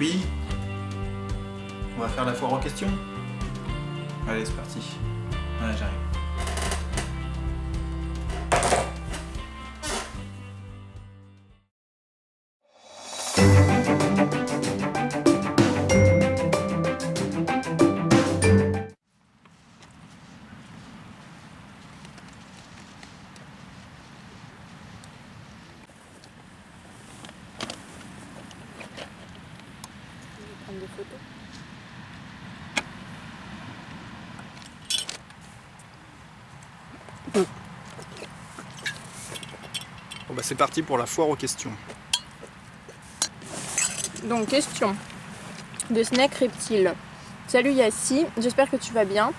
Oui. On va faire la foire aux questions. Allez, c'est parti. Ouais, j'arrive. Prendre des photos. Bon bah c'est parti pour la foire aux questions. Donc, question de Snake Reptile. Salut Yassi, j'espère que tu vas bien.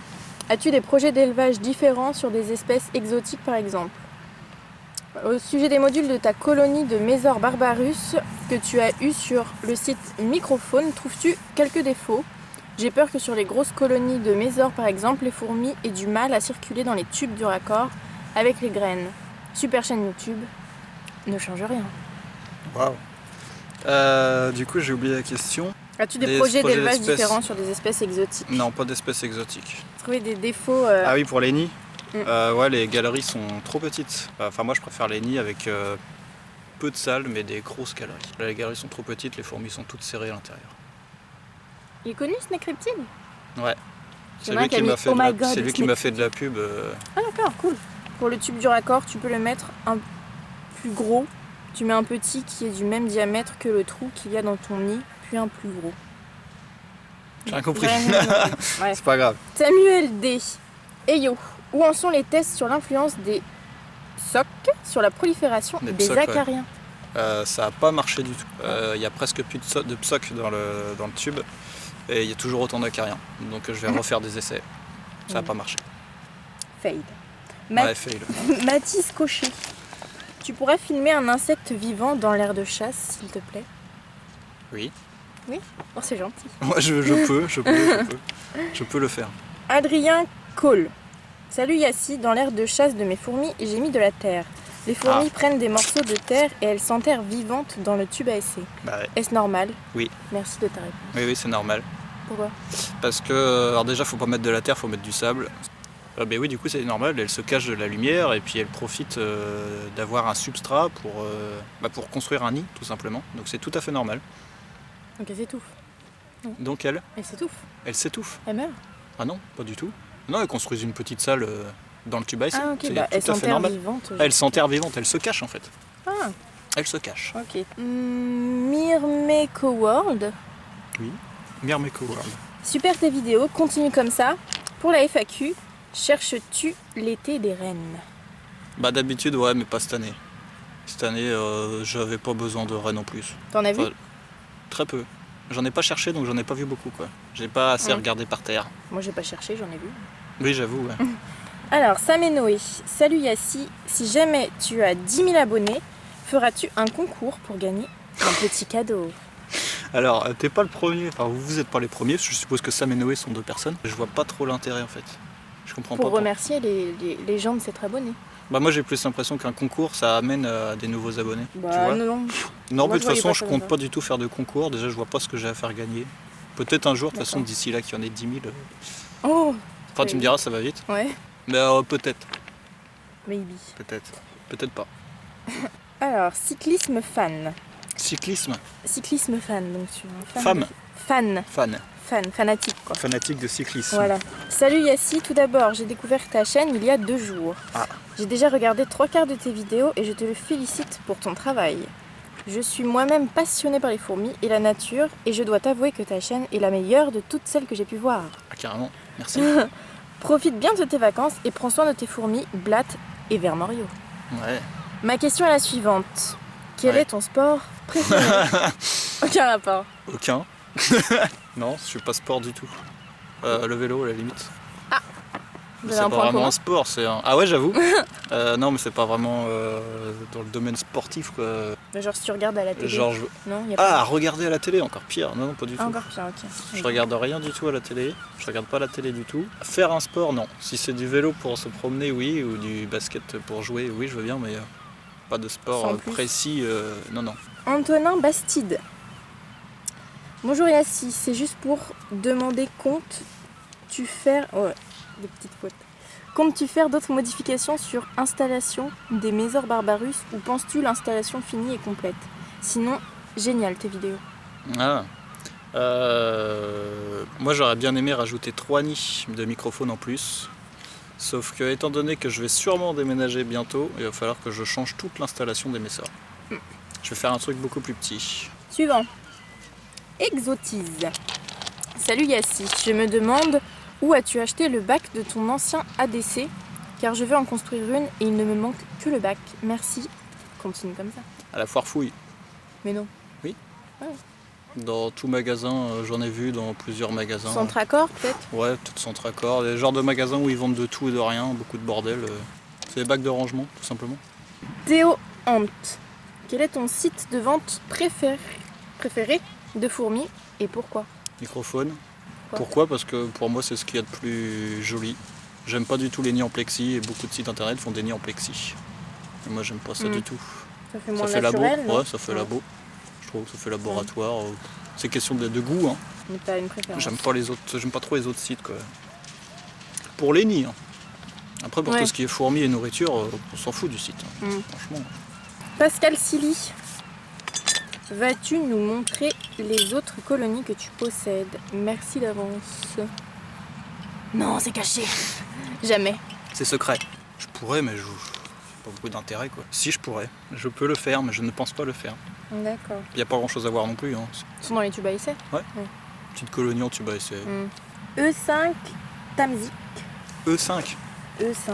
As-tu des projets d'élevage différents sur des espèces exotiques par exemple? Au sujet des modules de ta colonie de Mésor barbarus que tu as eu sur le site Microfaune, trouves-tu quelques défauts? J'ai peur que sur les grosses colonies de Mésor par exemple, les fourmis aient du mal à circuler dans les tubes du raccord avec les graines. Super chaîne YouTube, ne change rien. Waouh. Du coup j'ai oublié la question. As-tu des Des projets projets d'élevage d'espèces. différents sur des espèces exotiques? Non, pas d'espèces exotiques. Trouver des défauts. Ah oui, pour les nids. Mm. Ouais, les galeries sont trop petites. Enfin moi je préfère les nids avec peu de salles mais des grosses galeries. Là les galeries sont trop petites, les fourmis sont toutes serrées à l'intérieur. Il est connu Snake Reptile? Ouais. Il y en a un qui a mis fait Oh de la... my God, c'est lui qui Snake m'a fait de la pub. Ah d'accord, cool. Pour le tube du raccord, tu peux le mettre un plus gros. Tu mets un petit qui est du même diamètre que le trou qu'il y a dans ton nid, puis un plus gros. J'ai rien compris. Ouais. C'est pas grave. Samuel D. Eyo, où en sont les tests sur l'influence des psoques sur la prolifération Des des psoques, ouais. acariens? Ça n'a pas marché du tout. Il y a presque plus de psoques dans le tube et il y a toujours autant d'acariens. Donc je vais refaire des essais. Ça n'a pas marché. Fail. Ouais, fail. Mathis Cochet, tu pourrais filmer un insecte vivant dans l'aire de chasse, s'il te plaît? Oui. Oui? Oh, c'est gentil. Moi je peux le faire. Adrien Cole. Salut Yassi, dans l'aire de chasse de mes fourmis, j'ai mis de la terre. Les fourmis prennent des morceaux de terre et elles s'enterrent vivantes dans le tube à essai. Bah ouais. Est-ce normal? Oui. Merci de ta réponse. Oui, c'est normal. Pourquoi? Parce que, alors déjà, faut pas mettre de la terre, faut mettre du sable. Mais oui, du coup, c'est normal, elle se cache de la lumière et puis elle profite d'avoir un substrat pour construire un nid, tout simplement. Donc c'est tout à fait normal. Donc elle s'étouffe. Donc elle s'étouffe. Elle meurt. Ah non, pas du tout. Non, elle construit une petite salle dans le tube à essai. Ah ok, C'est bah, elle tout à fait s'enterre normal. vivante. Elle s'enterre vivante, elle se cache en fait. Ah, Elle se cache. ok. Myrmeco World. Oui. Myrmeco World. Super tes vidéos, continue comme ça. Pour la FAQ, cherches-tu l'été des rennes? Bah d'habitude, ouais, mais pas cette année. Cette année, j'avais pas besoin de rennes en plus. T'en as vu? Enfin, très peu. J'en ai pas cherché, donc j'en ai pas vu beaucoup, quoi. J'ai pas assez regardé par terre. Moi j'ai pas cherché, j'en ai vu. Oui, j'avoue, ouais. Alors, Sam et Noé, salut Yassi, si jamais tu as 10 000 abonnés, feras-tu un concours pour gagner un petit cadeau? Alors, t'es pas le premier, enfin vous êtes pas les premiers, parce que je suppose que Sam et Noé sont deux personnes. Je vois pas trop l'intérêt en fait. Je comprends Pour pas. remercier les gens de s'être abonnés. Bah moi j'ai plus l'impression qu'un concours ça amène à des nouveaux abonnés. Bah tu vois non. Non, Moi, mais de je toute voyais façon pas je ça compte comme pas du tout faire de concours, déjà je vois pas ce que j'ai à faire gagner. Peut-être un jour, de toute façon D'accord. d'ici là qu'il y en ait 10 000. Oh, Enfin tu me diras ça va vite. ouais, Mais peut-être, maybe. peut-être pas. Alors, cyclisme fan. Cyclisme, Cyclisme fan, donc tu es un Femme. Fanatique quoi. Fanatique de cyclisme. Voilà. Salut Yassi, tout d'abord, j'ai découvert ta chaîne il y a 2 jours. Ah. J'ai déjà regardé 3 quarts de tes vidéos et je te le félicite pour ton travail. Je suis moi-même passionnée par les fourmis et la nature et je dois t'avouer que ta chaîne est la meilleure de toutes celles que j'ai pu voir. Ah carrément, merci. Profite bien de tes vacances et prends soin de tes fourmis, blattes et vermoriaux. Ouais. Ma question est la suivante. Quel Ouais. est ton sport préféré? Aucun rapport. Aucun. Non, je suis pas sport du tout. Le vélo à la limite. Vous Mais avez c'est un pas point vraiment commun? un sport, c'est un... Ah ouais j'avoue. Non mais c'est pas vraiment dans le domaine sportif quoi. Genre si tu regardes à la télé. Genre Non, y a Ah, pas. regarder à la télé, encore pire. Non, pas du tout. Encore pire, ok. Je regarde rien du tout à la télé. Je regarde pas la télé du tout. Faire un sport, non. Si c'est du vélo pour se promener, oui. Ou du basket pour jouer, oui, je veux bien. Mais pas de sport Sans plus. précis, non. Antonin Bastide. Bonjour Yassi, c'est juste pour demander comptes-tu faire... Oh, des petites fautes. Comptes-tu faire d'autres modifications sur installation des Mésor Barbarus ou penses-tu l'installation finie et complète? Sinon, génial tes vidéos. Ah. Moi j'aurais bien aimé rajouter 3 nids de microphones en plus. Sauf que étant donné que je vais sûrement déménager bientôt, il va falloir que je change toute l'installation des Mésor. Je vais faire un truc beaucoup plus petit. Suivant. Exotise. Salut Yassi, je me demande où as-tu acheté le bac de ton ancien ADC car je veux en construire une et il ne me manque que le bac. Merci. Continue comme ça. À la foire fouille. Mais non. Dans tout magasin, j'en ai vu dans plusieurs magasins. Centre Accord peut-être? Ouais, tout Centre Accord. Des genres de magasins où ils vendent de tout et de rien, beaucoup de bordel. C'est des bacs de rangement, tout simplement. Théo Hant. Quel est ton site de vente préféré de fourmis et pourquoi? Microphone. Pourquoi? Parce que pour moi, c'est ce qu'il y a de plus joli. J'aime pas du tout les nids en plexi et beaucoup de sites internet font des nids en plexi. Et moi, j'aime pas ça du tout. Ça fait moins Ça fait naturel, labo. non? Ouais, ça fait labo. Je trouve que ça fait laboratoire. C'est question de goût. Hein. Mais t'as une préférence? J'aime pas trop les autres sites. Quoi. Pour les nids. Hein. Après, pour tout ce qui est fourmis et nourriture, on s'en fout du site. Hein. Franchement. Pascal Silly. Vas-tu nous montrer les autres colonies que tu possèdes? Merci d'avance. Non, c'est caché. Jamais. C'est secret. Je pourrais, mais pas beaucoup d'intérêt quoi. Si je pourrais, je peux le faire, mais je ne pense pas le faire. D'accord. Il n'y a pas grand chose à voir non plus. Hein. Ils sont dans les tubes à essai? Ouais. Petite colonie en tube à essai. E5 Tamzik. E5. E5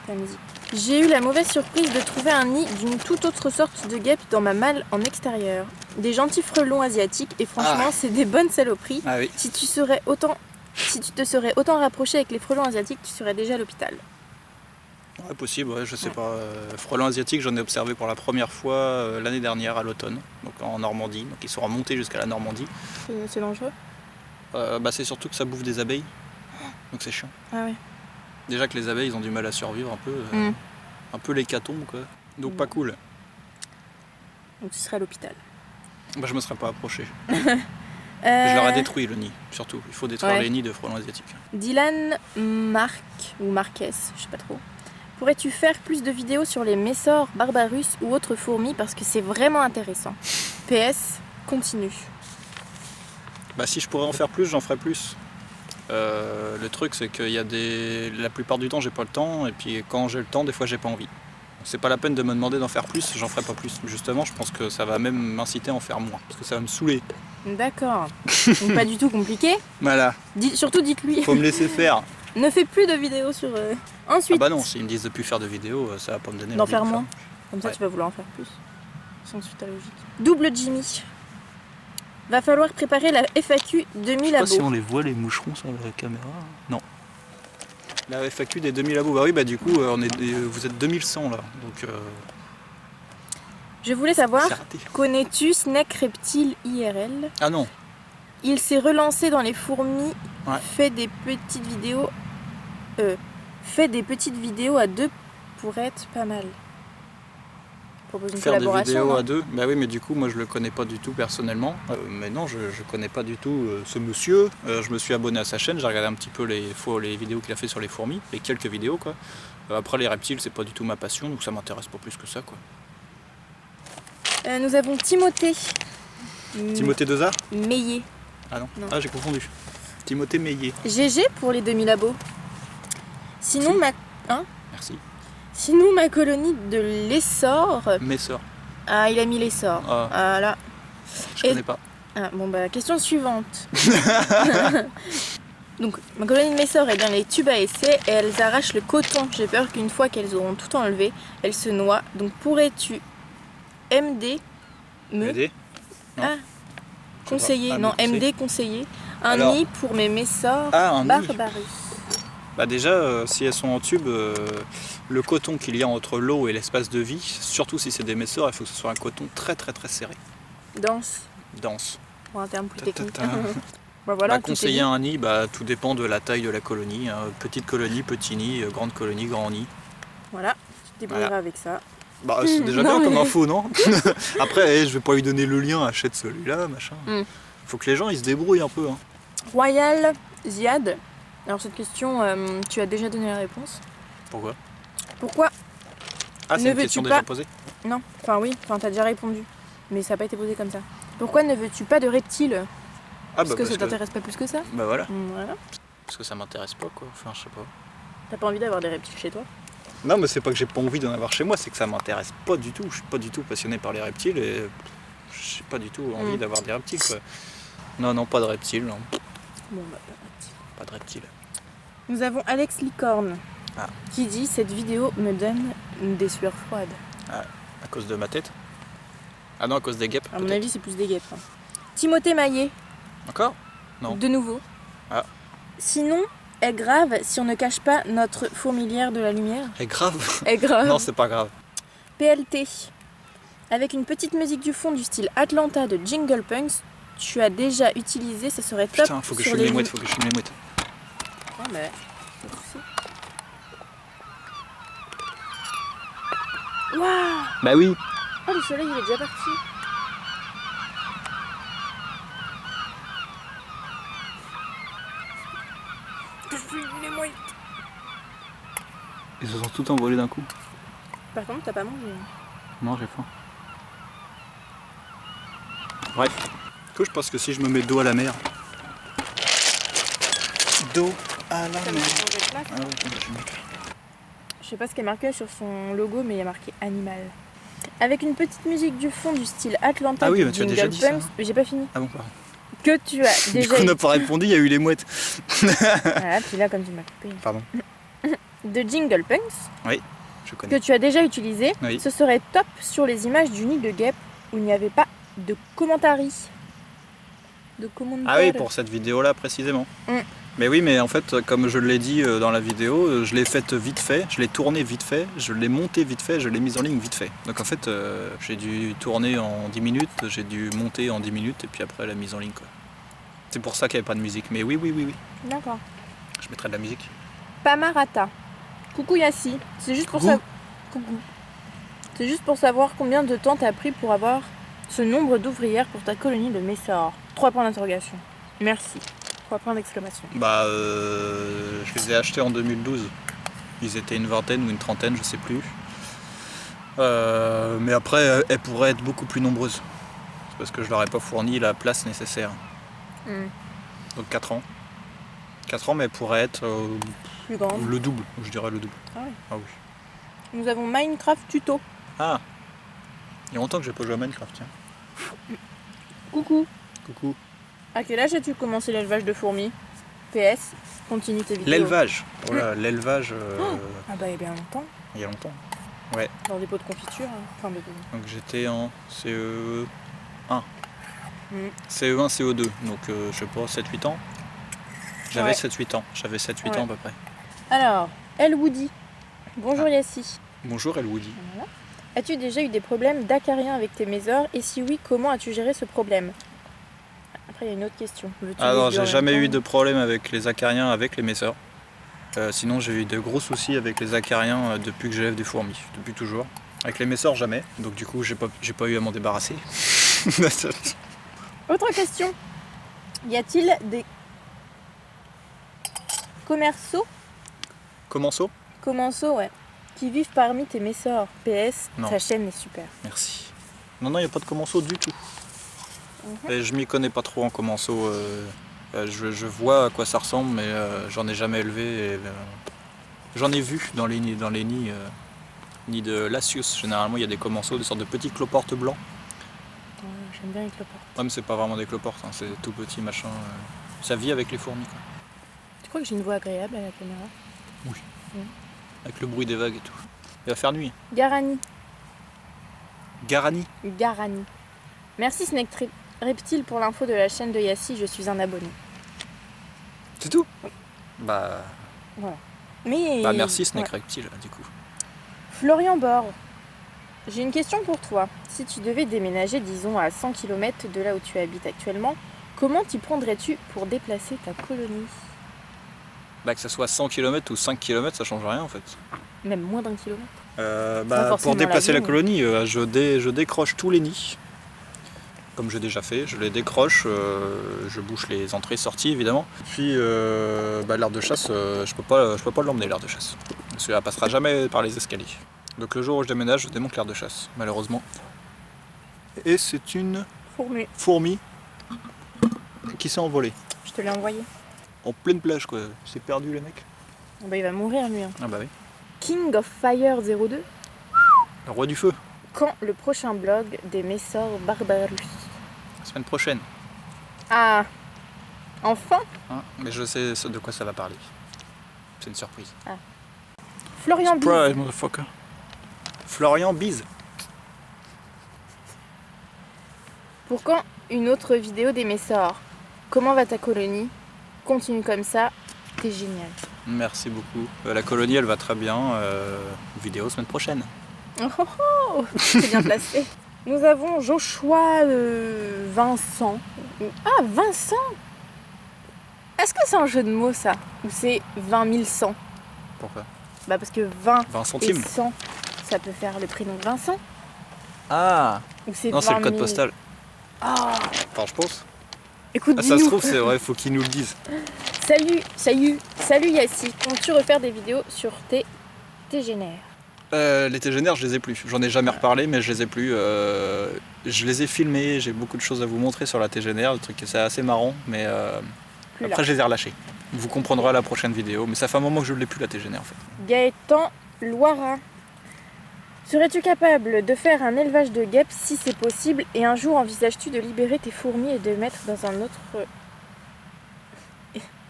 Tamzik. J'ai eu la mauvaise surprise de trouver un nid d'une toute autre sorte de guêpe dans ma malle en extérieur. Des gentils frelons asiatiques et franchement c'est des bonnes saloperies. Ah oui. Si tu te serais autant rapproché avec les frelons asiatiques, tu serais déjà à l'hôpital. Ouais, possible, ouais, je sais pas. Frelons asiatiques, j'en ai observé pour la première fois l'année dernière à l'automne, donc en Normandie. Donc ils sont remontés jusqu'à la Normandie. C'est dangereux? C'est surtout que ça bouffe des abeilles, donc c'est chiant. Ah ouais. Déjà que les abeilles ils ont du mal à survivre un peu l'hécatombe quoi. Donc pas cool. Donc tu serais à l'hôpital. Je me serais pas approché. Je leur ai détruit le nid, surtout. Il faut détruire les nids de frelons asiatiques. Dylan Marc ou Marquez, je sais pas trop. Pourrais-tu faire plus de vidéos sur les Mésor Barbarus ou autres fourmis parce que c'est vraiment intéressant. PS, continue. Si je pourrais en faire plus, j'en ferais plus. Le truc c'est qu'il y a la plupart du temps j'ai pas le temps et puis quand j'ai le temps des fois j'ai pas envie. C'est pas la peine de me demander d'en faire plus, j'en ferai pas plus. Justement je pense que ça va même m'inciter à en faire moins parce que ça va me saouler. D'accord. Donc pas du tout compliqué. Voilà. Surtout dites-lui. Faut me laisser faire. Ne fais plus de vidéos sur... Ensuite. Ah bah non, s'ils me disent de plus faire de vidéos, ça va pas me donner d'en envie faire de moins. Comme ça tu vas vouloir en faire plus. Sans suite à la logique. Double Jimmy. Va falloir préparer la FAQ 2000 Je sais pas abos. si on les voit les moucherons sur la caméra. Non. La FAQ des 2000 abos. Bah oui, du coup, vous êtes 2100 là. Donc, je voulais savoir, c'est raté. connais-tu Snake Reptile IRL? Ah non. Il s'est relancé dans les fourmis, fait des petites vidéos à deux pour être pas mal. Propose une Faire des collaboration, vidéos non? à deux. Bah oui, mais du coup, moi je le connais pas du tout personnellement. Mais non, je connais pas du tout ce monsieur. Je me suis abonné à sa chaîne, j'ai regardé un petit peu les vidéos qu'il a fait sur les fourmis, les quelques vidéos quoi. Après les reptiles, c'est pas du tout ma passion, donc ça m'intéresse pas plus que ça quoi. Nous avons Timothée. Timothée Dezard? Meillet. Ah non. Non. Ah j'ai confondu. Timothée Meillet. GG pour les 2000 abos. Sinon Merci. Sinon ma colonie de l'essor. Mésor. Ah il a mis l'essor. Ah. Ah là. Je connais pas. Ah, bon bah question suivante. Donc ma colonie de Mésor est dans les tubes à essai et elles arrachent le coton. J'ai peur qu'une fois qu'elles auront tout enlevé, elles se noient. Donc pourrais-tu MD MD? conseiller, Ah, non mais MD conseiller un Alors- nid pour mes Mésor Ah, un nid. Barbarus. Bah déjà, si elles sont en tube, le coton qu'il y a entre l'eau et l'espace de vie, surtout si c'est des Mésor, il faut que ce soit un coton très très très serré, Dense, dense. pour un terme plus technique. Ta-ta-ta. Bah voilà, tout est Conseiller dit. un nid, tout dépend de la taille de la colonie. Hein. Petite colonie, petit nid, grande colonie, grand nid. Voilà, tu te débrouilleras Voilà. avec ça. C'est déjà Non, bien comme mais- info, non? Après, je vais pas lui donner le lien, achète celui-là, machin. Faut que les gens ils se débrouillent un peu. Hein. Royal Ziad. Alors cette question, tu as déjà donné la réponse. Pourquoi? Pourquoi Ah, Ne c'est une veux-tu question pas- déjà posée? Non, enfin oui, enfin t'as déjà répondu. Mais ça n'a pas été posé comme ça. Pourquoi ne veux-tu pas de reptiles? Ah, Parce que ça t'intéresse pas plus que ça? Bah voilà. Voilà. Parce que ça m'intéresse pas quoi. Enfin, je sais pas. T'as pas envie d'avoir des reptiles chez toi? Non, mais c'est pas que j'ai pas envie d'en avoir chez moi, c'est que ça m'intéresse pas du tout. Je suis pas du tout passionné par les reptiles et j'ai pas du tout envie d'avoir des reptiles quoi. Non, non, pas de reptiles, non. Bon bah pas de reptiles. Pas de reptiles. Nous avons Alex Licorne qui dit cette vidéo me donne des sueurs froides. À cause de ma tête? Ah non, à cause des guêpes. À mon avis, c'est plus des guêpes. Hein. Timothée Maillet. Encore? Non. De nouveau. Ah. Sinon, est grave si on ne cache pas notre fourmilière de la lumière. Est grave? Est grave. Non, c'est pas grave. PLT. Avec une petite musique du fond du style Atlanta de Jingle Punks, tu as déjà utilisé, ça serait top. Putain, faut que je sur fume les les mouettes, faut que je fume les mouettes. Ah bah, pas de souci. Waouh! Bah oui. Oh, le soleil, il est déjà parti. Je fume les mouettes. Ils se sont tout envolés d'un coup. Par contre, t'as pas mangé. Non, j'ai faim. Bref. Du coup, je pense que si je me mets dos à la mer. Dos à la Ça me mer. fait changer de place. Ah ouais, je vais mettre. Je sais pas ce qui est marqué sur son logo, mais il y a marqué animal. Avec une petite musique du fond du style Atlanta Ah oui, de mais tu as déjà Jingle dit ça, Punks. hein. J'ai pas fini. Ah bon, pardon. Que tu as Du déjà coup, on n'a pas répondu, il y a eu les mouettes. Voilà, puis là, comme tu m'as coupé. Pardon. De Jingle Punks, Je connais. que tu as déjà utilisé, Oui. ce serait top sur les images du nid de guêpe où il n'y avait pas de commentary. De commentaires. Ah oui, pour cette vidéo-là précisément. Mm. Mais oui, mais en fait, comme je l'ai dit dans la vidéo, je l'ai faite vite fait, je l'ai tournée vite fait, je l'ai montée vite fait, je l'ai mise en ligne vite fait. Donc en fait, j'ai dû tourner en 10 minutes, j'ai dû monter en 10 minutes et puis après la mise en ligne quoi. C'est pour ça qu'il n'y avait pas de musique. Mais oui, oui, oui, oui. D'accord. Je mettrai de la musique. Pamarata. Coucou Yassi. C'est juste pour Coucou. ça. Coucou. C'est juste pour savoir combien de temps t'as pris pour avoir ce nombre d'ouvrières pour ta colonie de Messor. 3 points d'interrogation. Merci. 3 points d'exclamation. Bah, je les ai achetés en 2012. Ils étaient une vingtaine ou une trentaine, je sais plus. Mais après, elles pourraient être beaucoup plus nombreuses. C'est parce que je leur ai pas fourni la place nécessaire. Donc 4 ans. 4 ans, mais elles pourraient être Plus grande. le double, je dirais le double. Ah oui. Ah oui. Nous avons Minecraft Tuto. Ah, il y a longtemps que j'ai pas joué à Minecraft, tiens. Coucou. Coucou. À quel âge as-tu commencé l'élevage de fourmis? PS, continue tes vidéos. L'élevage. Voilà, l'élevage, Ah bah il y a bien longtemps. il y a longtemps. Dans des pots de confiture. Hein. Enfin, Donc j'étais en CE1. Mm. CE1, CE2, donc je sais pas, 7-8 ans. J'avais Ouais. 7-8 ans, j'avais 7-8 Ouais. ans à peu près. Alors, El Woody. Bonjour Yassi. Bonjour Elwoody. Voilà. As-tu déjà eu des problèmes d'acariens avec tes mésors? Et si oui, comment as-tu géré ce problème? Après, il y a une autre question. Veux-tu Ah non, les deux en j'ai même jamais temps eu de problème avec les acariens, avec les messeurs. Sinon j'ai eu de gros soucis avec les acariens depuis que j'élève des fourmis, depuis toujours. Avec les messeurs jamais, donc du coup j'ai pas eu à m'en débarrasser. Autre question. Y a-t-il des commerçaux commensaux, ouais, qui vivent parmi tes messors? PS, Non. ta chaîne est super. Merci. Non, non, il n'y a pas de commensaux du tout. Et je m'y connais pas trop en commensaux. Je vois à quoi ça ressemble, mais j'en ai jamais élevé. Et, j'en ai vu dans les nids de Lasius. Généralement, il y a des commensaux, des sortes de petits cloportes blancs. Ouais, j'aime bien les cloportes. Ouais, mais c'est pas vraiment des cloportes, hein, c'est tout petit machin. Ça vit avec les fourmis, quoi. Tu crois que j'ai une voix agréable à la caméra? Avec le bruit des vagues et tout. Il va faire nuit. Garani. Garani. Garani. Merci Snake Reptile pour l'info de la chaîne de Yassi, je suis un abonné. C'est tout. Bah Mais... merci Snake Ouais. Reptile, du coup. Florian Bord, j'ai une question pour toi. Si tu devais déménager, disons, à 100 km de là où tu habites actuellement, comment t'y prendrais-tu pour déplacer ta colonie? Bah, que ça soit 100 km ou 5 km, ça change rien en fait. Même moins d'1 kilomètre. Pour forcément déplacer la la colonie, je décroche tous les nids. comme j'ai déjà fait. Je les décroche, je bouche les entrées-sorties évidemment. Puis l'aire de chasse, je peux pas l'emmener l'aire de chasse. Parce qu'elle passera jamais par les escaliers. Donc le jour où je déménage, je démonte l'aire de chasse, malheureusement. Et c'est une fourmi qui s'est envolée. Je te l'ai envoyé. En pleine plage quoi. C'est perdu le mec. Bah, il va mourir lui. Hein. Ah bah oui. King of Fire 02. Le roi du feu. Quand le prochain blog des Messors Barbarus? La semaine prochaine. Ah, enfin. Hein, mais je sais de quoi ça va parler. C'est une surprise. Florian Bise. Surprise, motherfucker. Florian Bise. Pour quand une autre vidéo des Messors? Comment va ta colonie? Continue comme ça, t'es génial. Merci beaucoup. La colonie, elle va très bien. Vidéo semaine prochaine. Oh oh oh, c'est bien placé. Nous avons Joshua Vincent. Ah, Vincent! Est-ce que c'est un jeu de mots ça? Ou c'est 20 100? Pourquoi? Bah parce que 20 20 et centimes. 100, ça peut faire le prénom Vincent. Ah Ou c'est non, c'est le 20 code 000. postal. Ah, Enfin, je pense. écoute, Ah, ça se dis-nous. trouve, c'est vrai, faut qu'ils nous le disent. Salut Yassi. Comptes-tu refaire des vidéos sur tes tégénères? Les tégénères, je les ai plus. J'en ai jamais reparlé, mais je les ai plus. Je les ai filmés, j'ai beaucoup de choses à vous montrer sur la tégénère, le truc c'est assez marrant, mais Plus après là. je les ai relâchés. Vous comprendrez à la prochaine vidéo, mais ça fait un moment que je ne l'ai plus la tégénère en fait. Gaëtan Loira. Serais-tu capable de faire un élevage de guêpes si c'est possible et un jour envisages-tu de libérer tes fourmis et de mettre dans un autre...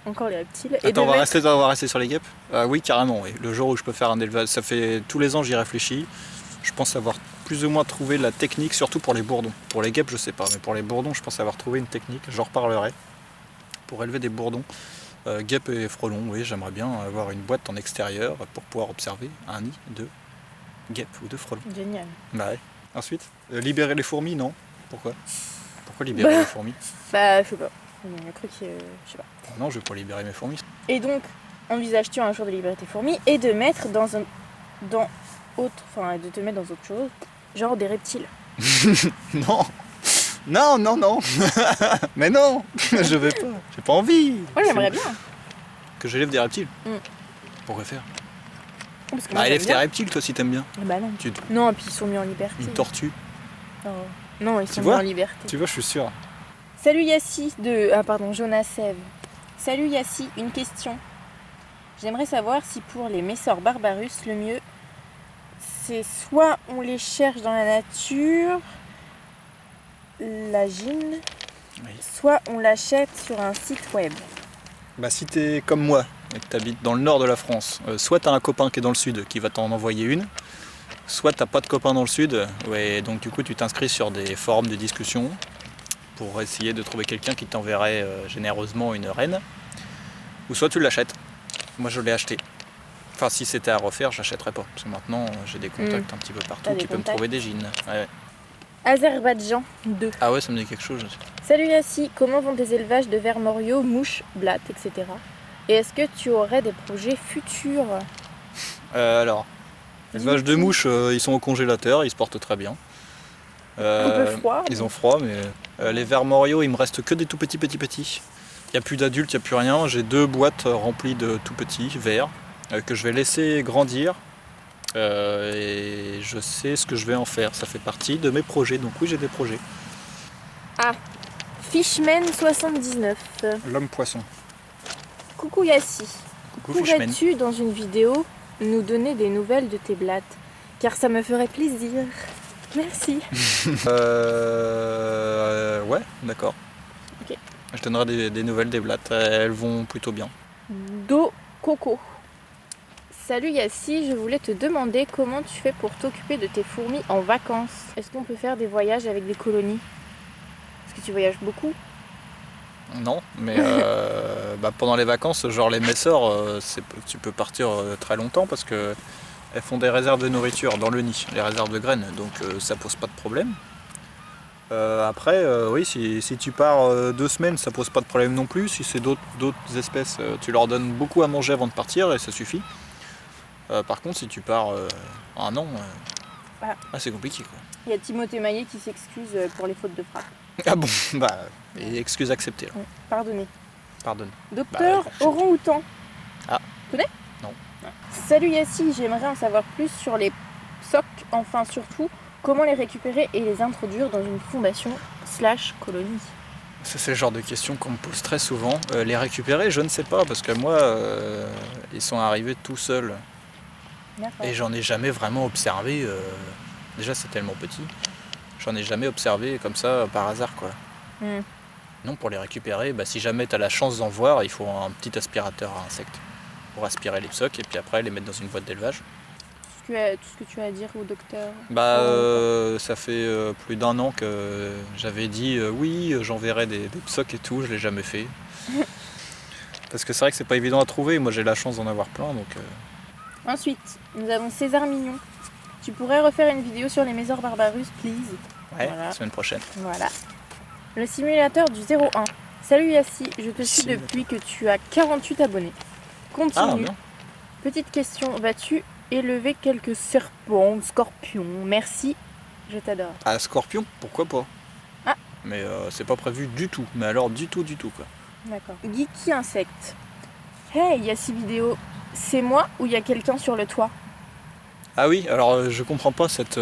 Encore les reptiles. Et Attends, de on va mettre... rester sur les guêpes. Oui, carrément, oui. Le jour où je peux faire un élevage, ça fait tous les ans j'y réfléchis. Je pense avoir plus ou moins trouvé la technique, surtout pour les bourdons. Pour les guêpes, je sais pas, mais pour les bourdons, je pense avoir trouvé une technique, j'en reparlerai. Pour élever des bourdons, guêpes et frelons, oui, j'aimerais bien avoir une boîte en extérieur pour pouvoir observer un nid de guêpes ou de frelons. Génial. Bah ouais. Ensuite, libérer les fourmis, non. Pourquoi libérer les fourmis? Bah, je sais pas. Le truc, je sais pas. Non, je vais pas libérer mes fourmis. Et donc, envisages-tu un jour de libérer tes fourmis et de mettre de te mettre dans autre chose, genre des reptiles? Non. Non. Mais non, je vais pas. J'ai pas envie. Moi, j'aimerais bien. Que j'élève des reptiles. Mm. Pourquoi faire? Parce que moi, Bah, j'aime élève tes bien. reptiles, toi, si t'aimes bien. Bah non. Tu- Non, et puis ils sont mis en liberté. Une tortue. Oh. Non, ils sont mis vois en liberté. Tu vois, je suis sûr. Salut Yassi de... Ah pardon, Jonas Sève. Salut Yassi, une question. J'aimerais savoir si pour les Messors Barbarus, le mieux, c'est soit on les cherche dans la nature, la gine, Oui. soit on l'achète sur un site web. Bah, si t'es comme moi et que t'habites dans le nord de la France, soit t'as un copain qui est dans le sud qui va t'en envoyer une, soit t'as pas de copain dans le sud, ouais, donc du coup tu t'inscris sur des forums de discussion pour essayer de trouver quelqu'un qui t'enverrait généreusement une reine, ou soit tu l'achètes. Moi je l'ai acheté. Enfin si c'était à refaire, j'achèterais pas, parce que maintenant j'ai des contacts un petit peu partout T'as des qui peuvent me contacts. trouver des gines. Ouais. Azerbaïdjan 2. Ah ouais, ça me dit quelque chose. Salut Yassi, comment vont tes élevages de vers moriaux, mouches, blattes, etc. Et est-ce que tu aurais des projets futurs? Alors, les vaches de mouches, ils sont au congélateur, ils se portent très bien. Un peu froid. Ils ont froid, mais les vers moriaux, il me reste que des tout petits. Il n'y a plus d'adultes, il n'y a plus rien. J'ai 2 boîtes remplies de tout petits vers que je vais laisser grandir. Et je sais ce que je vais en faire. Ça fait partie de mes projets. Donc oui, j'ai des projets. Fishman79. L'homme poisson. Coucou Yassi. Coucou Fishman. Pourrais-tu, dans une vidéo, nous donner des nouvelles de tes blattes? Car ça me ferait plaisir. Merci. Ouais, d'accord. Ok. Je donnerai des nouvelles des blattes. Elles vont plutôt bien. Do Coco. Salut Yassi, je voulais te demander comment tu fais pour t'occuper de tes fourmis en vacances. Est-ce qu'on peut faire des voyages avec des colonies? Parce que tu voyages beaucoup. Non, mais pendant les vacances, genre les Messors, tu peux partir très longtemps parce que elles font des réserves de nourriture dans le nid, les réserves de graines, donc ça pose pas de problème. Après, oui, si tu pars 2 semaines, ça pose pas de problème non plus. Si c'est d'autres espèces, tu leur donnes beaucoup à manger avant de partir et ça suffit. Par contre, si tu pars 1 an, c'est compliqué quoi. Il y a Timothée Maillet qui s'excuse pour les fautes de frappe. Ah bon, bah, et excuse acceptée. Ouais, pardonnez. Pardonne. Docteur Bah, orang-outan. Ah. Tu connais? Non. Salut Yassi, j'aimerais en savoir plus sur les psoques, enfin surtout comment les récupérer et les introduire dans une fondation/colonie. Ça, c'est le genre de questions qu'on me pose très souvent. Les récupérer, je ne sais pas, parce que moi, ils sont arrivés tout seuls. D'accord. Et j'en ai jamais vraiment observé. Déjà, c'est tellement petit. J'en ai jamais observé comme ça par hasard, quoi. Hmm. Non, pour les récupérer, bah, si jamais tu as la chance d'en voir, il faut un petit aspirateur à insectes pour aspirer les psoques et puis après les mettre dans une boîte d'élevage. Tout ce que tu as à dire au docteur. Bah, ça fait plus d'1 an que j'avais dit oui, j'enverrai des psoques et tout, je l'ai jamais fait. Parce que c'est vrai que c'est pas évident à trouver, moi j'ai la chance d'en avoir plein donc. Ensuite, nous avons César Mignon. Tu pourrais refaire une vidéo sur les Mésor Barbarus, please. Ouais, Voilà. la semaine prochaine. Voilà. Le simulateur du 01. Salut Yassi, je te suis depuis que tu as 48 abonnés. Continue. Ah, bien. Petite question, vas-tu élever quelques serpents, scorpions? Merci, je t'adore. Ah, scorpion, pourquoi pas? Ah. Mais c'est pas prévu du tout, mais alors du tout quoi. D'accord. Geeky Insect. Hey Yassi vidéo, c'est moi ou il y a quelqu'un sur le toit? Ah oui, alors je comprends pas cette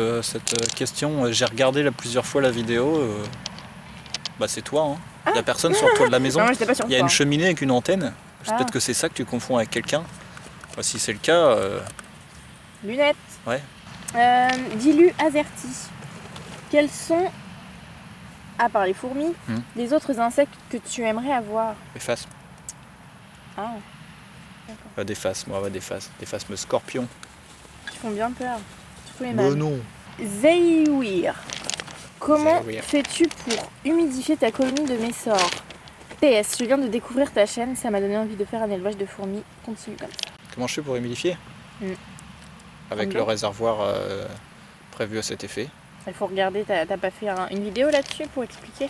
question, j'ai regardé plusieurs fois la vidéo, bah c'est toi, hein. Il y a personne sur le toit de la maison. Non, j'étais pas sur le Il y a toit. une cheminée avec une antenne. Ah. Peut-être que c'est ça que tu confonds avec quelqu'un. Bah, si c'est le cas, Lunettes. ouais. Dilu Azerti. Quels sont, à part les fourmis, les autres insectes que tu aimerais avoir? Efface. Ah, Des faces, moi, des faces. Des faces, me scorpion. ils font bien peur. Surtout les Bah mâles. non. Zeyouir. Comment Zeyouir. fais-tu pour humidifier ta colonie de Mésor? PS, je viens de découvrir ta chaîne, ça m'a donné envie de faire un élevage de fourmis. Continue comme ça. Comment je fais pour humidifier? Avec le réservoir prévu à cet effet. Il faut regarder, t'as pas fait une vidéo là-dessus pour expliquer?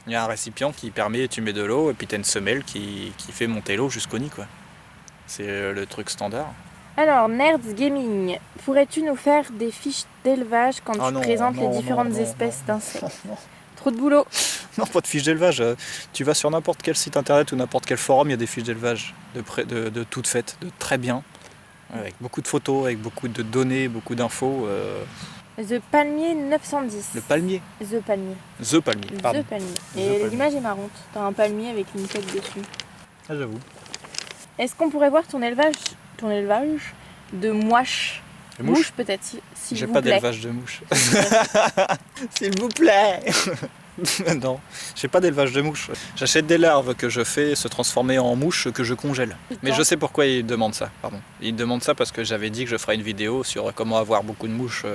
Il y a un récipient qui permet, tu mets de l'eau et puis tu as une semelle qui fait monter l'eau jusqu'au nid, quoi. C'est le truc standard. Alors, Nerds Gaming, pourrais-tu nous faire des fiches d'élevage quand tu présentes les différentes espèces d'insectes? Trop de boulot. Non, pas de fiches d'élevage. Tu vas sur n'importe quel site internet ou n'importe quel forum, il y a des fiches d'élevage de toutes faites, de très bien, avec beaucoup de photos, avec beaucoup de données, beaucoup d'infos. The Palmier 910. Le palmier. The Palmier. The palmier, pardon. The Palmier. The Et Palmier. l'image est marrante. T'as un palmier avec une tête dessus. Ah, j'avoue. Est-ce qu'on pourrait voir ton élevage de mouaches? Les mouches. Mouches peut-être, s'il J'ai vous pas plaît. d'élevage de mouches. S'il vous plaît. Non, j'ai pas d'élevage de mouches. J'achète des larves que je fais se transformer en mouches que je congèle. Mais je sais pourquoi ils demandent ça, pardon. Ils demandent ça parce que j'avais dit que je ferais une vidéo sur comment avoir beaucoup de mouches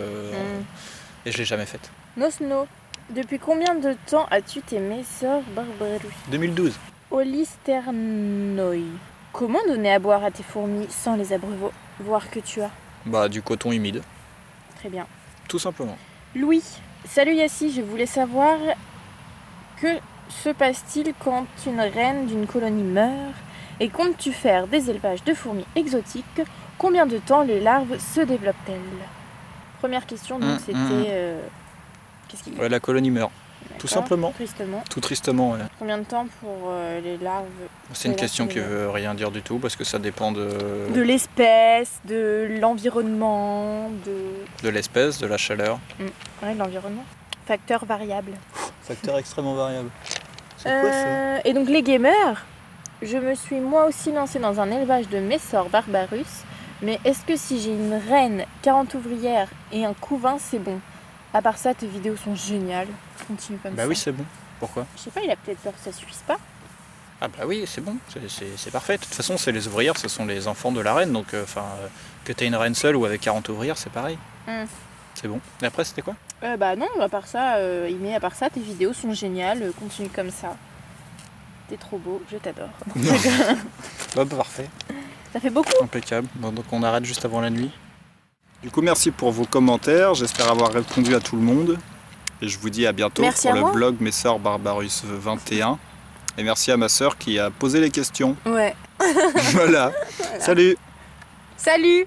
et je l'ai jamais faite. Nosno, depuis combien de temps as-tu tes Mésor Barbarus? 2012. Olisternoi. Comment donner à boire à tes fourmis sans les abreuvoir que tu as? Bah, du coton humide, Très bien. tout simplement. Louis, salut Yassi, je voulais savoir que se passe-t-il quand une reine d'une colonie meurt et comptes-tu faire des élevages de fourmis exotiques? Combien de temps les larves se développent-elles? Première question, donc c'était... Qu'est-ce qu'il y a? Ouais, la colonie meurt, tout D'accord, simplement. Tristement. Tout tristement, ouais. Combien de temps pour les larves? C'est une question qui veut rien dire du tout parce que ça dépend De l'espèce, de l'environnement, de l'espèce, de la chaleur. Ouais, de l'environnement. Facteur variable. Facteur extrêmement variable. Et donc les gamers, je me suis moi aussi lancée dans un élevage de Mésor Barbarus, mais est-ce que si j'ai une reine, 40 ouvrières et un couvain, c'est bon? À part ça, tes vidéos sont géniales. Continue comme ça. Bah oui, c'est bon. Pourquoi? Je sais pas, il a peut-être peur que ça suffise pas. Ah bah oui, c'est bon, c'est parfait. De toute façon, c'est les ouvrières, ce sont les enfants de la reine, donc que t'aies une reine seule ou avec 40 ouvrières, c'est pareil. C'est bon. Et après, c'était quoi? Bah non, à part ça, à part ça, tes vidéos sont géniales. Continue comme ça. T'es trop beau, je t'adore. Bah, parfait. Ça fait beaucoup. Impeccable. Bon, donc on arrête juste avant la nuit. Du coup, merci pour vos commentaires. J'espère avoir répondu à tout le monde. Et je vous dis à bientôt Merci pour à le moi. blog Mésor Barbarus 21. Et merci à ma sœur qui a posé les questions. Ouais. Voilà. Salut. Salut!